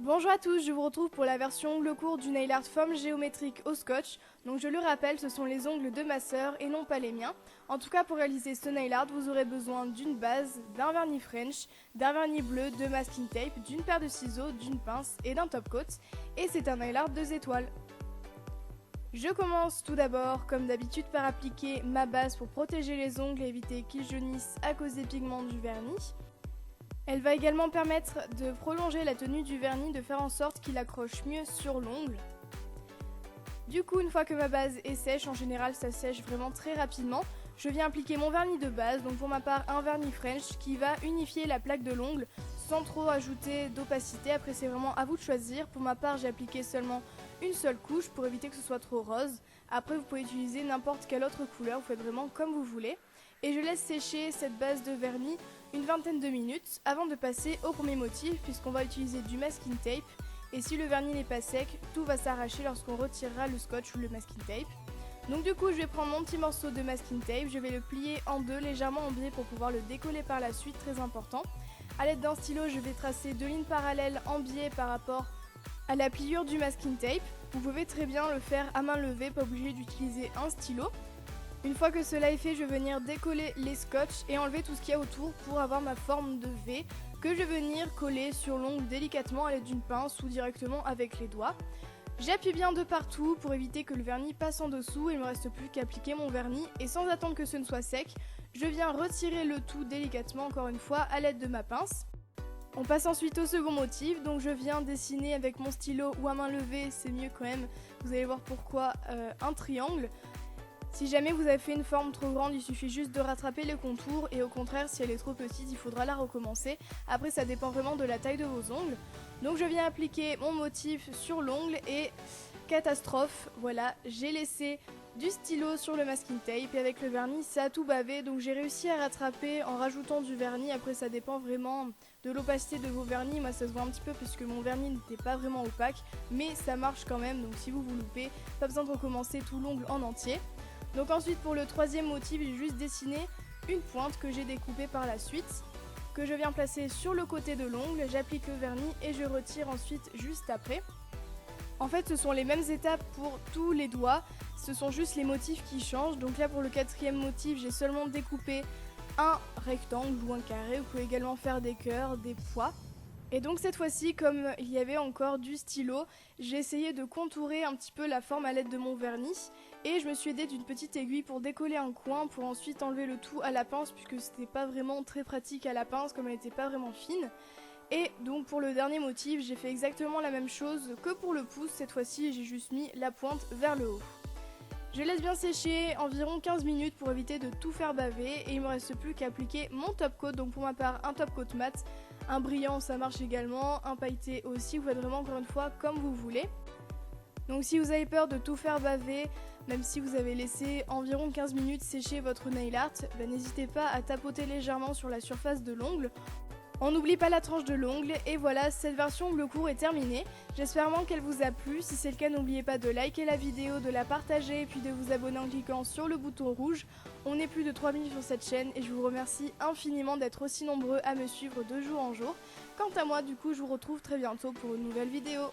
Bonjour à tous, je vous retrouve pour la version ongles courts du nail art forme géométrique au scotch. Donc je le rappelle, ce sont les ongles de ma sœur et non pas les miens. En tout cas, pour réaliser ce nail art, vous aurez besoin d'une base, d'un vernis French, d'un vernis bleu, de masking tape, d'une paire de ciseaux, d'une pince et d'un top coat. Et c'est un nail art 2 étoiles. Je commence tout d'abord, comme d'habitude, par appliquer ma base pour protéger les ongles et éviter qu'ils jaunissent à cause des pigments du vernis. Elle va également permettre de prolonger la tenue du vernis, de faire en sorte qu'il accroche mieux sur l'ongle. Du coup, une fois que ma base est sèche, en général ça sèche vraiment très rapidement, je viens appliquer mon vernis de base, donc pour ma part un vernis French qui va unifier la plaque de l'ongle sans trop ajouter d'opacité. Après c'est vraiment à vous de choisir. Pour ma part j'ai appliqué seulement une seule couche pour éviter que ce soit trop rose. Après vous pouvez utiliser n'importe quelle autre couleur, vous faites vraiment comme vous voulez. Et je laisse sécher cette base de vernis une vingtaine de minutes avant de passer au premier motif, puisqu'on va utiliser du masking tape. Et si le vernis n'est pas sec, tout va s'arracher lorsqu'on retirera le scotch ou le masking tape. Donc du coup je vais prendre mon petit morceau de masking tape, je vais le plier en deux, légèrement en biais pour pouvoir le décoller par la suite, très important. A l'aide d'un stylo, je vais tracer deux lignes parallèles en biais par rapport à la pliure du masking tape. Vous pouvez très bien le faire à main levée, pas obligé d'utiliser un stylo. Une fois que cela est fait, je vais venir décoller les scotch et enlever tout ce qu'il y a autour pour avoir ma forme de V que je vais venir coller sur l'ongle délicatement à l'aide d'une pince ou directement avec les doigts. J'appuie bien de partout pour éviter que le vernis passe en dessous et il ne me reste plus qu'à appliquer mon vernis et sans attendre que ce ne soit sec, je viens retirer le tout délicatement encore une fois à l'aide de ma pince. On passe ensuite au second motif, donc je viens dessiner avec mon stylo ou à main levée, c'est mieux quand même, vous allez voir pourquoi, un triangle. Si jamais vous avez fait une forme trop grande, il suffit juste de rattraper les contours et au contraire, si elle est trop petite, il faudra la recommencer. Après, ça dépend vraiment de la taille de vos ongles. Donc je viens appliquer mon motif sur l'ongle et catastrophe, voilà, j'ai laissé du stylo sur le masking tape et avec le vernis, ça a tout bavé. Donc j'ai réussi à rattraper en rajoutant du vernis. Après, ça dépend vraiment de l'opacité de vos vernis. Moi, ça se voit un petit peu puisque mon vernis n'était pas vraiment opaque, mais ça marche quand même. Donc si vous vous loupez, pas besoin de recommencer tout l'ongle en entier. Donc ensuite pour le troisième motif, j'ai juste dessiné une pointe que j'ai découpée par la suite, que je viens placer sur le côté de l'ongle, j'applique le vernis et je retire ensuite juste après. En fait ce sont les mêmes étapes pour tous les doigts, ce sont juste les motifs qui changent. Donc là pour le quatrième motif, j'ai seulement découpé un rectangle ou un carré, vous pouvez également faire des cœurs, des pois. Et donc cette fois-ci, comme il y avait encore du stylo, j'ai essayé de contourer un petit peu la forme à l'aide de mon vernis et je me suis aidée d'une petite aiguille pour décoller un coin pour ensuite enlever le tout à la pince puisque c'était pas vraiment très pratique à la pince comme elle n'était pas vraiment fine. Et donc pour le dernier motif, j'ai fait exactement la même chose que pour le pouce, cette fois-ci j'ai juste mis la pointe vers le haut. Je laisse bien sécher environ 15 minutes pour éviter de tout faire baver et il me reste plus qu'à appliquer mon top coat. Donc pour ma part un top coat mat, un brillant ça marche également, un pailleté aussi, vous faites vraiment encore une fois comme vous voulez. Donc si vous avez peur de tout faire baver, même si vous avez laissé environ 15 minutes sécher votre nail art, n'hésitez pas à tapoter légèrement sur la surface de l'ongle. On n'oublie pas la tranche de l'ongle et voilà, cette version ongles courts est terminée. J'espère vraiment qu'elle vous a plu. Si c'est le cas, n'oubliez pas de liker la vidéo, de la partager et puis de vous abonner en cliquant sur le bouton rouge. On est plus de 3000 sur cette chaîne et je vous remercie infiniment d'être aussi nombreux à me suivre de jour en jour. Quant à moi, du coup, je vous retrouve très bientôt pour une nouvelle vidéo.